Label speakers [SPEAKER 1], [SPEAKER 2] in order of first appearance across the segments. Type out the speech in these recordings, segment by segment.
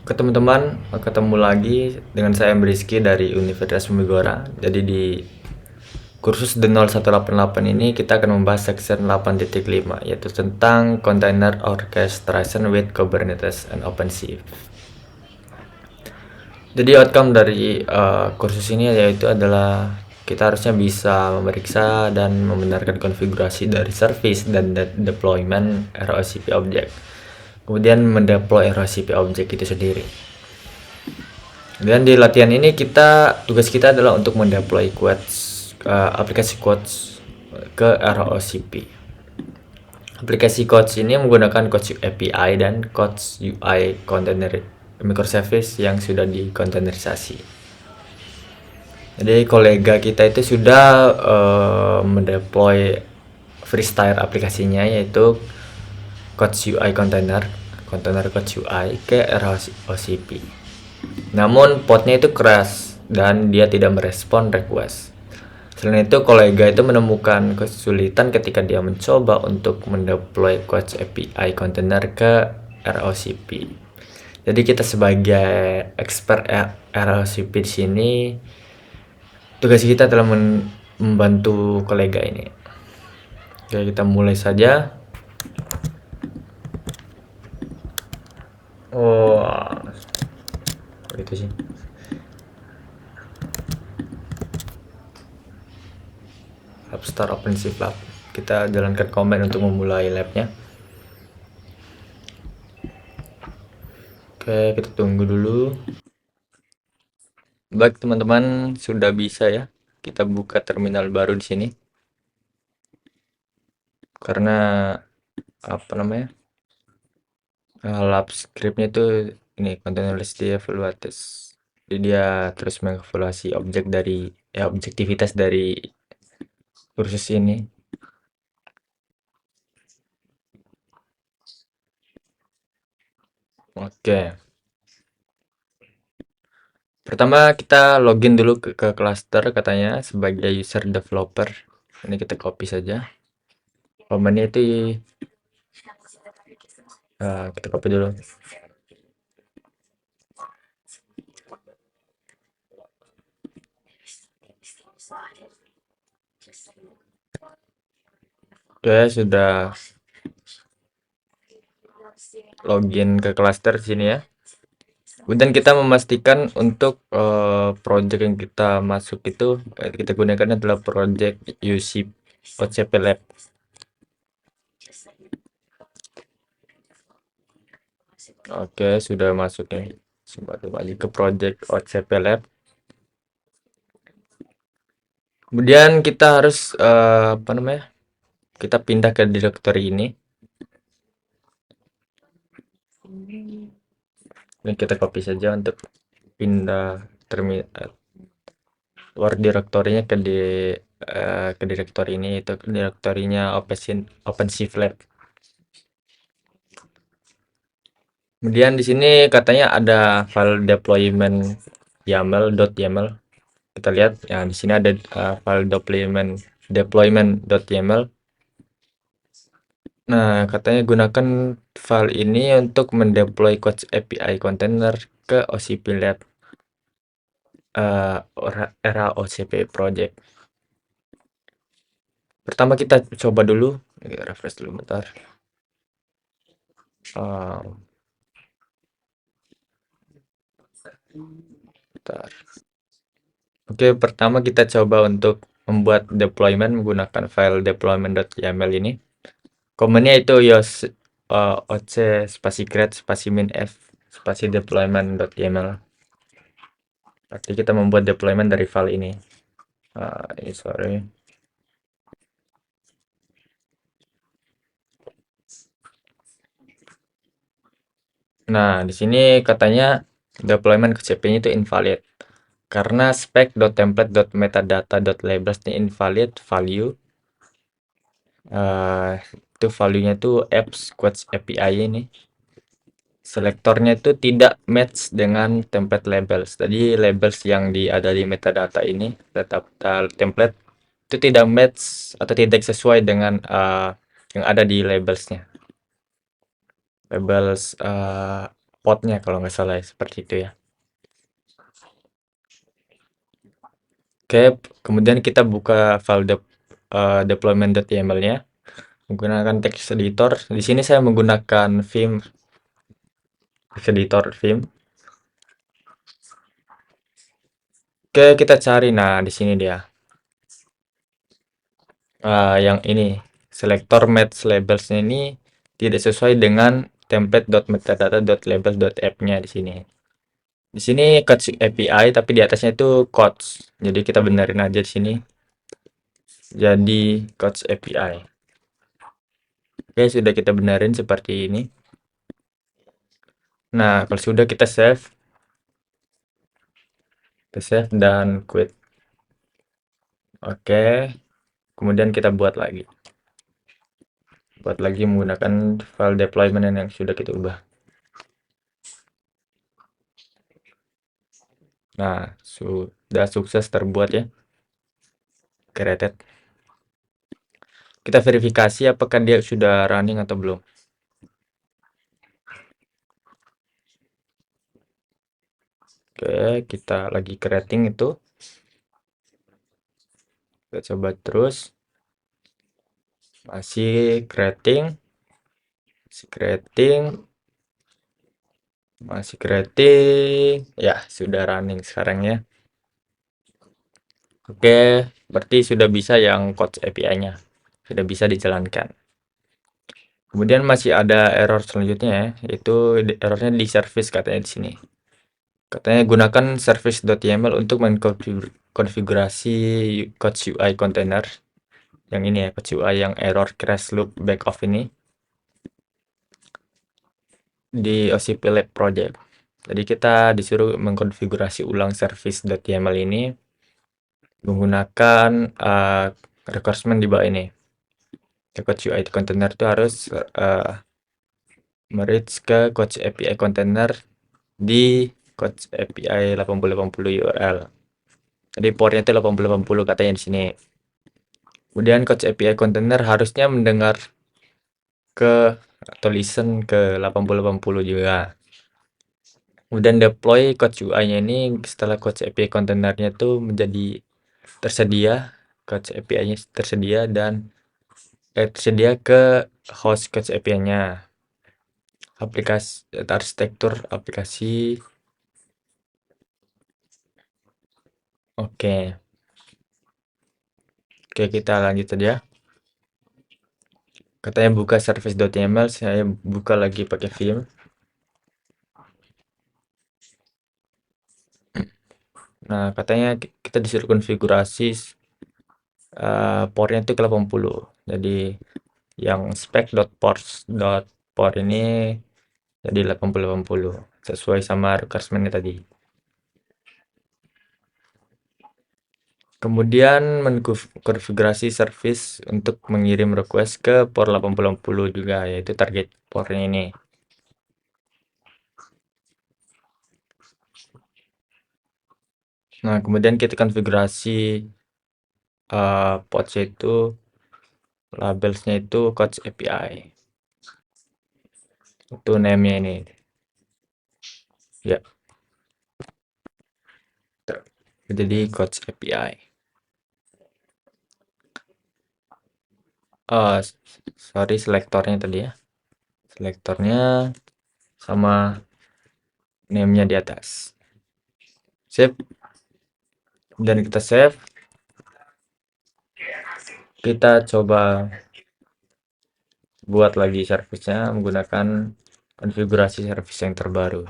[SPEAKER 1] Oke teman-teman, ketemu lagi dengan saya Rizky dari Universitas Migora. Jadi di kursus The 0188 ini kita akan membahas section 8.5 yaitu tentang Container Orchestration with Kubernetes and OpenShift. Jadi outcome dari kursus ini yaitu adalah kita harusnya bisa memeriksa dan membenarkan konfigurasi dari service dan deployment ROCP object. Kemudian mendeploy ROCP object itu sendiri. Dan di latihan ini tugas kita adalah untuk mendeploy quotes aplikasi quotes ke ROCP. Aplikasi quotes ini menggunakan quotes API dan quotes UI container microservice yang sudah dikontenerisasi. Jadi kolega kita itu sudah mendeploy freestyle aplikasinya yaitu quotes UI container quotes UI ke ROCP. Namun potnya itu keras dan dia tidak merespon request. Selain itu, kolega itu menemukan kesulitan ketika dia mencoba untuk mendeploy Quotes API container ke ROCP. Jadi kita sebagai expert ROCP di sini, tugas kita adalah membantu kolega ini. Oke, kita mulai saja. Oh, itu sih. Lab Start OpenShift Lab. Kita jalankan command untuk memulai labnya. Oke, kita tunggu dulu. Baik teman-teman, sudah bisa ya. Kita buka terminal baru di sini. Karena apa namanya? Lab scriptnya itu ini containerless evaluates. Jadi dia terus mengevaluasi objektivitas dari kursus ini. Oke. Pertama kita login dulu ke cluster katanya sebagai user developer. Ini kita copy saja. Komennya itu kita copy dulu. Oke, sudah login ke cluster sini ya. Kemudian kita memastikan untuk project yang kita masuk itu kita gunakan adalah project UC OCP Lab. Oke, sudah masuk ya. Kembali ke project OCP Lab. Kemudian kita harus apa namanya? Kita pindah ke directory ini. Ini kita copy saja untuk pindah terminal luar direktorinya ke direktori ini, itu direktorinya OpenShift Lab. Kemudian di sini katanya ada file deployment YAML.yaml. Kita lihat ya di sini ada file deployment.yaml. Nah, katanya gunakan file ini untuk mendeploy Quotes API container ke OCP Lab era OCP project. Pertama kita coba dulu, refresh dulu bentar. Bentar. Oke, pertama kita coba untuk membuat deployment menggunakan file deployment.yaml ini. Komennya itu yos oc spasi create spasi min f spasi deployment.yaml. Berarti kita membuat deployment dari file ini. Ini sorry. Nah, di sini katanya deployment ke CP-nya itu invalid karena spec.template.metadata.labels ini invalid value. Itu value-nya itu apps quotes API ini. Selektornya itu tidak match dengan template labels. Jadi labels yang ada di metadata ini, data template itu tidak match atau tidak sesuai dengan yang ada di labelsnya. Labels potnya kalau nggak salah ya, seperti itu ya. Oke, kemudian kita buka file deployment.yml-nya menggunakan text editor. Di sini saya menggunakan Vim, text editor Vim. Oke, kita cari. Nah, di sini dia. Yang ini, selector match labels ini tidak sesuai dengan template.metadata.labels.app-nya di sini. Di sini codes API, tapi di atasnya itu codes. Jadi kita benerin aja di sini. Jadi codes API. Oke, sudah kita benerin seperti ini. Nah, kalau sudah kita save. Kita save dan quit. Oke, kemudian kita buat lagi. Buat lagi menggunakan file deployment yang sudah kita ubah. Nah, sudah sukses terbuat ya. Created. Kita verifikasi apakah dia sudah running atau belum. Oke, kita lagi creating itu. Kita coba terus. Masih creating. Masih creating. Masih creating. Ya, sudah running sekarang ya. Oke, berarti sudah bisa yang codes API-nya. Sudah bisa dijalankan. Kemudian masih ada error selanjutnya ya, yaitu errornya di service katanya di sini. Katanya gunakan service.yml untuk mengkonfigurasi code UI container. Yang ini ya, code UI yang error crash loop backoff ini di OCP Lab project. Jadi kita disuruh mengkonfigurasi ulang service.yml ini menggunakan requirement di bawah ini. Code UI container itu harus merge ke code API container di code API 8080 URL. Jadi portnya itu 8080 katanya di sini. Kemudian code API container harusnya mendengar ke atau listen ke 8080 juga. Kemudian deploy code UI-nya ini setelah code API containernya itu menjadi tersedia, code API-nya tersedia dan tersedia ke host code API-nya. Aplikasi arsitektur aplikasi. Oke. Oke, kita lanjut saja. Katanya buka service.yml, saya buka lagi pakai Vim. Nah, katanya kita disuruh konfigurasi portnya itu ke 80. Jadi yang spec.ports.port ini jadi 8080 sesuai sama requirement tadi. Kemudian mengkonfigurasi service untuk mengirim request ke port 8080 juga, yaitu target portnya ini. Nah, kemudian kita konfigurasi portnya itu labelsnya itu codes API. Itu name-nya ini. Ya. Jadi codes API. Sorry selektornya tadi ya. Selektornya sama name-nya di atas. Save. Dan kita save. Kita coba buat lagi service-nya menggunakan konfigurasi service yang terbaru.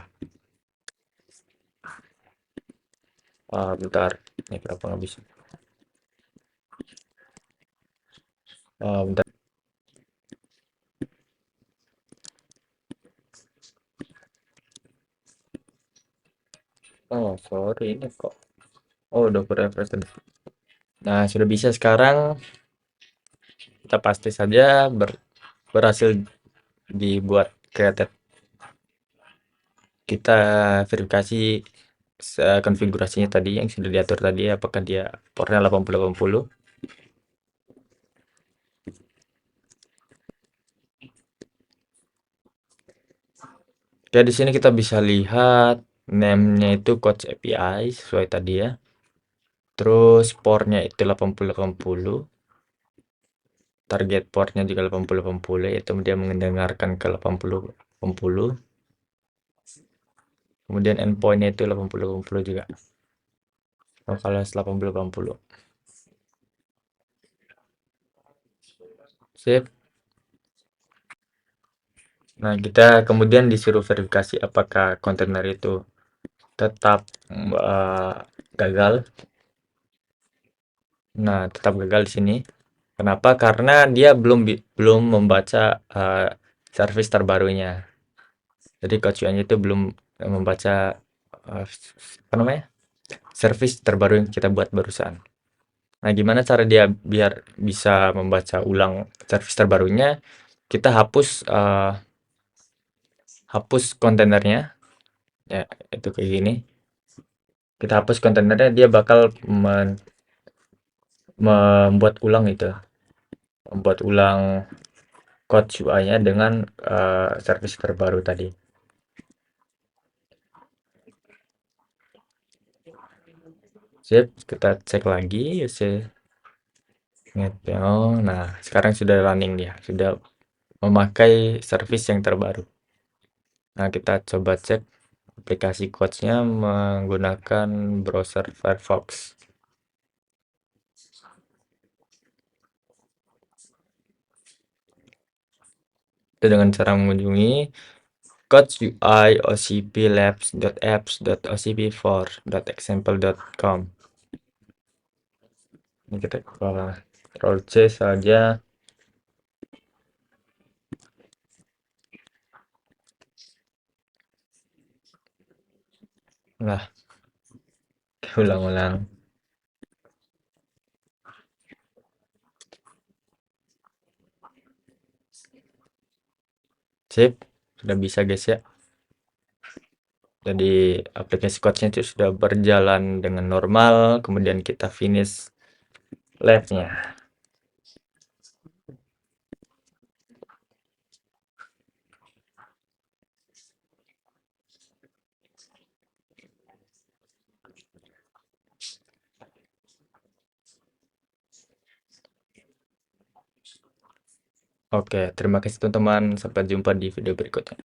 [SPEAKER 1] Bentar, ini kenapa nggak bisa? Bentar. Oh, sorry, ini kok. Oh, udah refresh tadi. Nah, sudah bisa sekarang. Kita pasti saja berhasil dibuat created. Kita verifikasi konfigurasinya tadi yang sudah diatur tadi, apakah dia portnya 8080. Oke, di sini kita bisa lihat name-nya itu Coach API sesuai tadi ya. Terus portnya itu 8080, target portnya juga 8080, yaitu dia mendengarkan ke 8080. Kemudian endpointnya itu 8080 juga. Localhost 8080. Sip. Nah, kita kemudian disuruh verifikasi apakah kontainer itu tetap gagal. Nah, tetap gagal di sini. Kenapa? Karena dia belum membaca service terbarunya. Jadi coach-nya itu belum membaca apa namanya? Service terbaru yang kita buat barusan. Nah, gimana cara dia biar bisa membaca ulang service terbarunya? Kita hapus kontainernya, ya itu kayak gini. Kita hapus kontainernya, dia bakal membuat ulang itu, membuat ulang code UI-nya dengan service terbaru tadi. Sip, kita cek lagi oh, nah sekarang sudah running dia, sudah memakai service yang terbaru. Nah, kita coba cek aplikasi coach-nya menggunakan browser Firefox. Itu dengan cara mengunjungi coach UI ocplabs.apps.ocp4.example.com. Ini kita Ctrl C saja. Nah, ulang-ulang. Sip, sudah bisa guys ya. Jadi aplikasi coach-nya itu sudah berjalan dengan normal, kemudian kita finish lab-nya. Oke, terima kasih teman-teman. Sampai jumpa di video berikutnya.